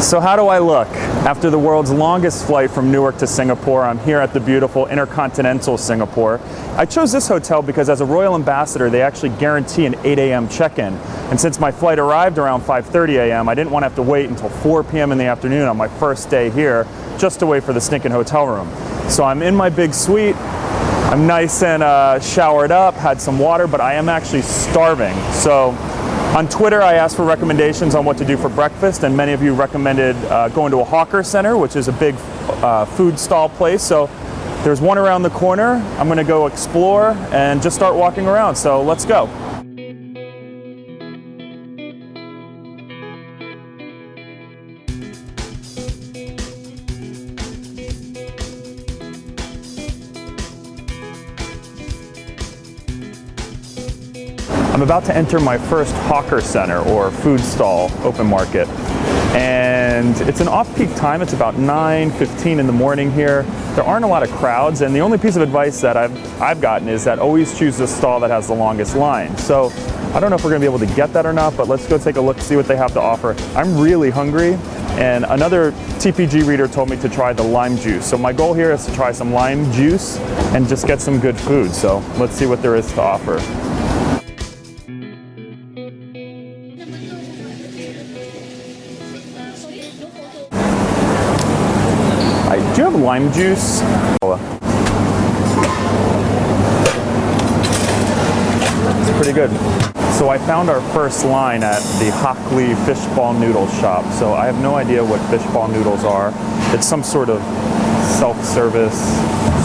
So how do I look? After the world's longest flight from Newark to Singapore, I'm here at the beautiful Intercontinental Singapore. I chose this hotel because as a royal ambassador, they actually guarantee an 8 a.m. check-in. And since my flight arrived around 5:30 a.m., I didn't want to have to wait until 4 p.m. in the afternoon on my first day here just to wait for the stinking hotel room. So I'm in my big suite. I'm nice and showered up, had some water, but I am actually starving. So on Twitter, I asked for recommendations on what to do for breakfast, and many of you recommended going to a hawker center, which is a big food stall place. So there's one around the corner. I'm going to go explore and just start walking around. So let's go. I'm about to enter my first hawker center or food stall open market, and it's an off-peak time. It's about 9:15 in the morning here. There aren't a lot of crowds, and the only piece of advice that I've gotten is that always choose the stall that has the longest line. So I don't know if we're going to be able to get that or not, but let's go take a look, see what they have to offer. I'm really hungry, and another TPG reader told me to try the lime juice. So my goal here is to try some lime juice and just get some good food. So let's see what there is to offer. Do you have lime juice? It's pretty good. So I found our first line at the Hockley fishball noodle shop. So I have no idea what fishball noodles are. It's some sort of self-service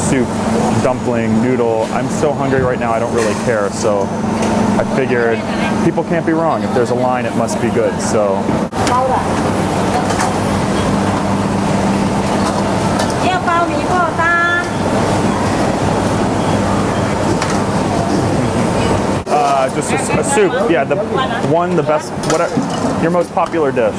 soup, dumpling, noodle. I'm so hungry right now, I don't really care. So I figured people can't be wrong. If there's a line, it must be good. So. Just a soup. Yeah, the best, whatever, your most popular dish.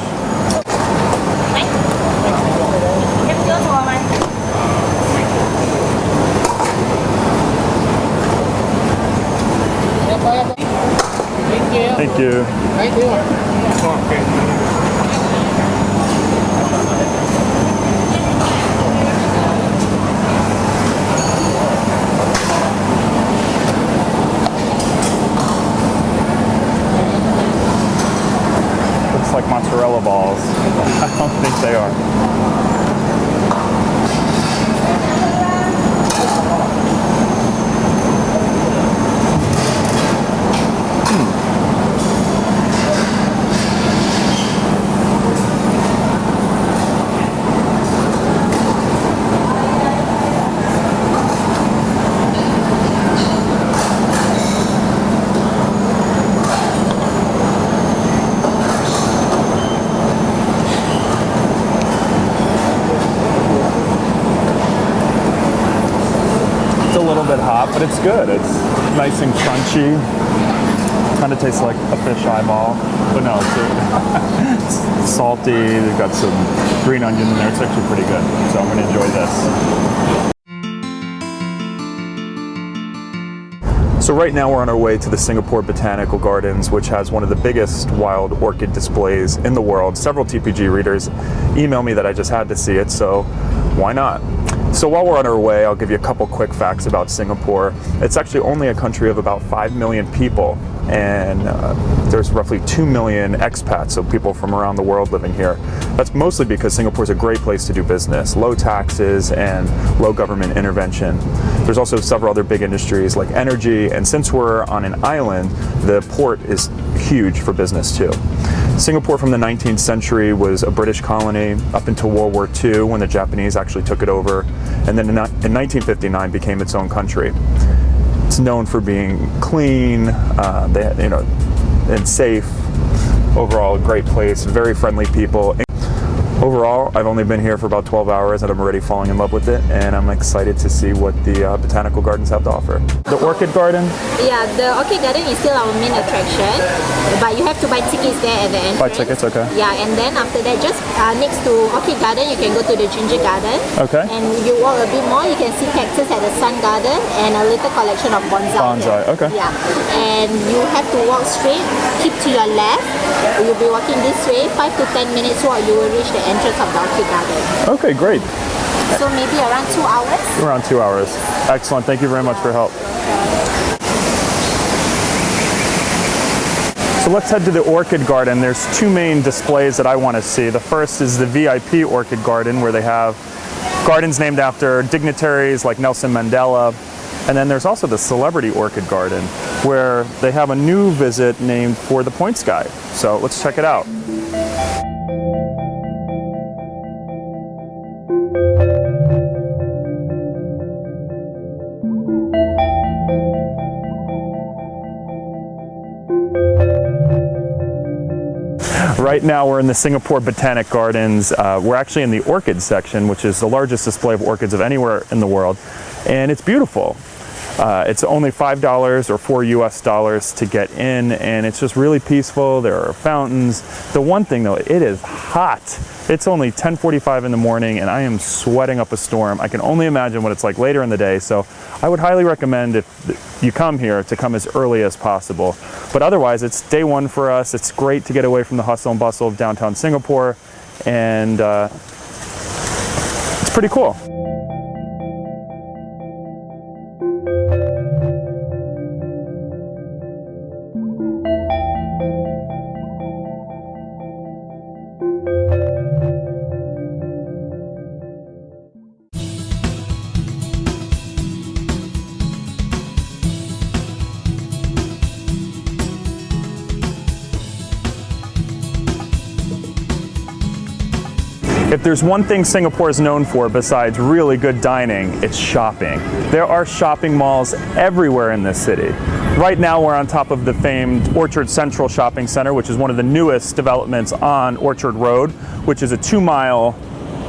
Thank you. Thank you. Like mozzarella balls. I don't think they are. But it's good. It's nice and crunchy. Kind of tastes like a fish eyeball, but no, it's salty. They've got some green onion in there. It's actually pretty good. So I'm going to enjoy this. So right now we're on our way to the Singapore Botanical Gardens, which has one of the biggest wild orchid displays in the world. Several TPG readers emailed me that I just had to see it, so why not? So while we're on our way, I'll give you a couple quick facts about Singapore. It's actually only a country of about 5 million people, and there's roughly 2 million expats, so people from around the world living here. That's mostly because Singapore is a great place to do business, low taxes and low government intervention. There's also several other big industries like energy, and since we're on an island, the port is huge for business too. Singapore from the 19th century was a British colony up until World War II when the Japanese actually took it over, and then in 1959 became its own country. It's known for being clean, and safe. Overall, a great place, very friendly people. Overall, I've only been here for about 12 hours and I'm already falling in love with it, and I'm excited to see what the botanical gardens have to offer. The orchid garden? Yeah, the orchid garden is still our main attraction, but you have to buy tickets there at the entrance. Buy tickets, okay. Yeah, and then after that, just next to orchid garden, you can go to the ginger garden. Okay. And you walk a bit more, you can see cactus at the sun garden and a little collection of bonsai. Bonsai, okay. Yeah, and you have to walk straight, keep to your left. You'll be walking this way, 5 to 10 minutes walk, you will reach the entrance of the orchid garden. Okay, great. So maybe around 2 hours? Around 2 hours. Excellent. Thank you very much for your help. So let's head to the orchid garden. There's two main displays that I want to see. The first is the VIP orchid garden, where they have gardens named after dignitaries like Nelson Mandela. And then there's also the celebrity orchid garden, where they have a new visit named for the Points Guy. So let's check it out. Right now we're in the Singapore Botanic Gardens. We're actually in the orchid section, which is the largest display of orchids of anywhere in the world. And it's beautiful. It's only $5 or $4 US to get in, and it's just really peaceful. There are fountains. The one thing though, it is hot. It's only 10:45 in the morning and I am sweating up a storm. I can only imagine what it's like later in the day. So I would highly recommend, if you come here, to come as early as possible. But otherwise, it's day one for us. It's great to get away from the hustle and bustle of downtown Singapore, and it's pretty cool. If there's one thing Singapore is known for besides really good dining, it's shopping. There are shopping malls everywhere in this city. Right now we're on top of the famed Orchard Central Shopping Center, which is one of the newest developments on Orchard Road, which is a 2-mile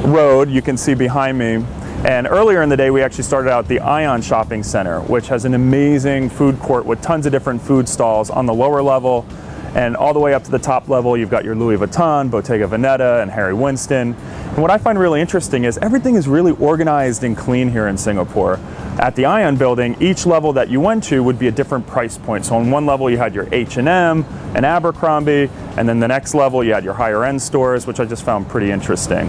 road you can see behind me. And earlier in the day, we actually started out the Ion Shopping Center, which has an amazing food court with tons of different food stalls on the lower level. And all the way up to the top level, you've got your Louis Vuitton, Bottega Veneta, and Harry Winston. And what I find really interesting is everything is really organized and clean here in Singapore. At the Ion building, each level that you went to would be a different price point. So on one level you had your H&M and Abercrombie, and then the next level you had your higher end stores, which I just found pretty interesting.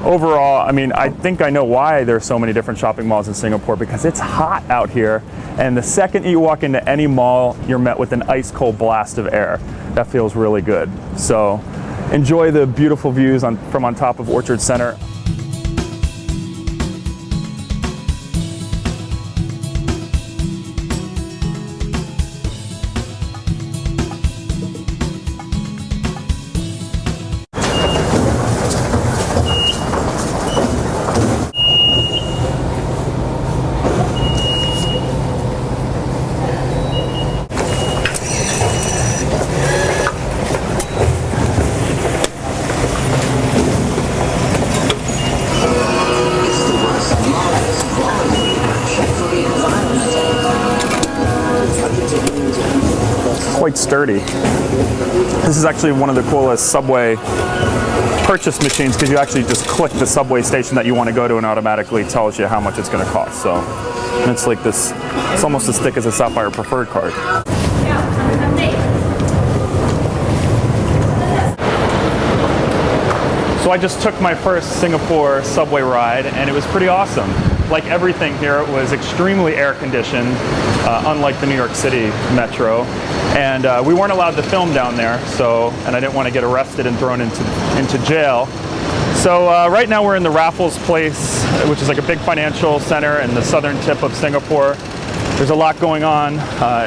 Overall, I mean, I think I know why there's so many different shopping malls in Singapore, because it's hot out here, and the second you walk into any mall, you're met with an ice cold blast of air. That feels really good. So enjoy the beautiful views from on top of Orchard Center. Quite sturdy. This is actually one of the coolest subway purchase machines, because you actually just click the subway station that you want to go to and automatically tells you how much it's going to cost. So, and it's like this, it's almost as thick as a Sapphire Preferred card. So I just took my first Singapore subway ride, and it was pretty awesome. Like everything here, it was extremely air conditioned, unlike the New York City metro. And we weren't allowed to film down there, and I didn't want to get arrested and thrown into jail. So right now we're in the Raffles Place, which is like a big financial center in the southern tip of Singapore. There's a lot going on.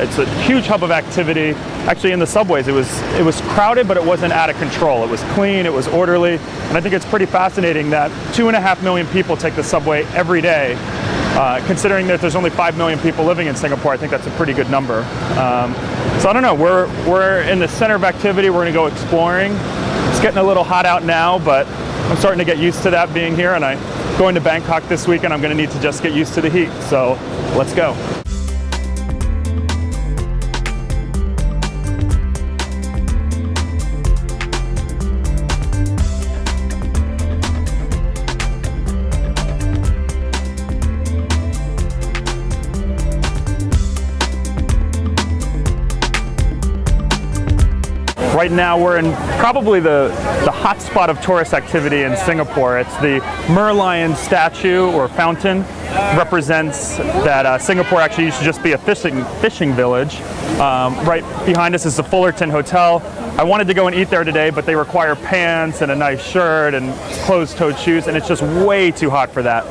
It's a huge hub of activity. Actually, in the subways, it was crowded, but it wasn't out of control. It was clean, it was orderly, and I think it's pretty fascinating that 2.5 million people take the subway every day, Considering that there's only 5 million people living in Singapore, I think that's a pretty good number. So I don't know, we're in the center of activity, we're gonna go exploring. It's getting a little hot out now, but I'm starting to get used to that being here, and I'm going to Bangkok this week and I'm gonna need to just get used to the heat, so let's go. Right now we're in probably the hot spot of tourist activity in Singapore. It's the Merlion statue or fountain. Represents that Singapore actually used to just be a fishing village. Right behind us is the Fullerton Hotel. I wanted to go and eat there today, but they require pants and a nice shirt and closed-toed shoes, and it's just way too hot for that.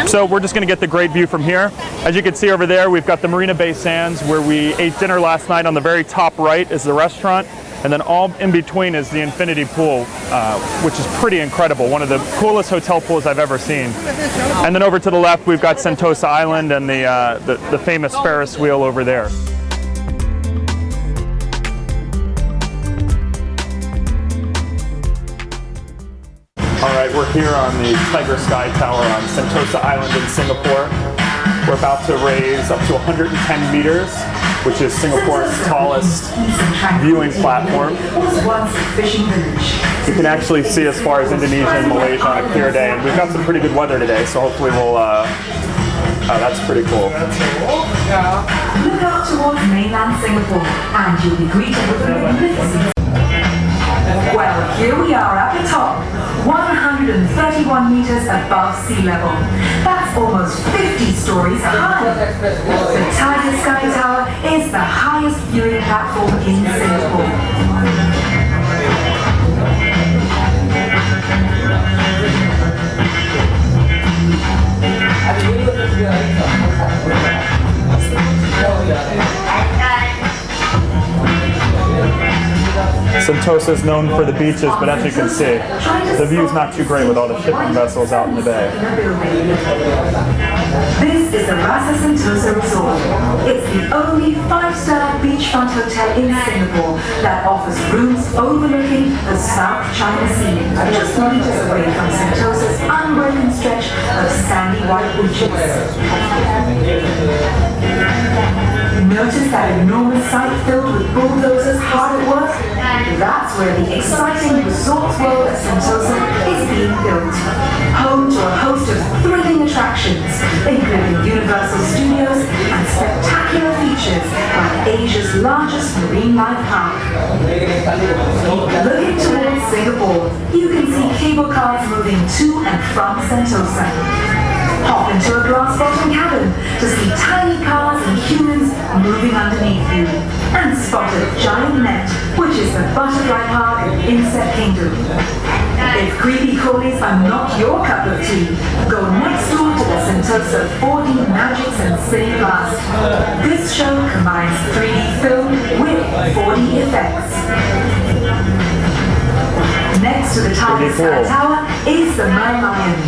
So we're just going to get the great view from here. As you can see over there, we've got the Marina Bay Sands where we ate dinner last night. On the very top right is the restaurant, and then all in between is the infinity pool, which is pretty incredible. One of the coolest hotel pools I've ever seen. And then over to the left, we've got Sentosa Island and the famous Ferris wheel over there. All right, we're here on the Tiger Sky Tower on Sentosa Island in Singapore. We're about to raise up to 110 meters, which is Singapore's tallest viewing platform. You can actually see as far as Indonesia and Malaysia on a clear day, and we've got some pretty good weather today, so hopefully we'll, that's pretty cool. Look up towards mainland Singapore, and you'll be greeted with a magnificent. Well, here we are at the top, 131 meters above sea level. That's almost 50 stories high. The Tiger Sky Tower is the highest viewing platform in Singapore. Sentosa is known for the beaches, but as you can see, the view's not too great with all the shipping vessels out in the bay. This is the Rasa Sentosa Resort. It's the only 5-star beachfront hotel in Singapore that offers rooms overlooking the South China Sea, just meters away from Sentosa's unbroken stretch of sandy white beaches. Notice that enormous site filled with bulldozers hard at work? That's where the exciting Resorts World at Sentosa is being built. Home to a host of thrilling attractions, including Universal Studios and spectacular features like Asia's largest marine life park. Looking towards Singapore, you can see cable cars moving to and from Sentosa. Hop into a glass-bottom cabin to see tiny cars and humans moving underneath you. And spot a giant net, which is the Butterfly Park Insect Kingdom. If creepy crawlies are not your cup of tea, go next door to the Sentosa 4D Magics and Cine Blast. This show combines 3D film with 4D effects. Next to the Tiger Sky Tower is the Merlion.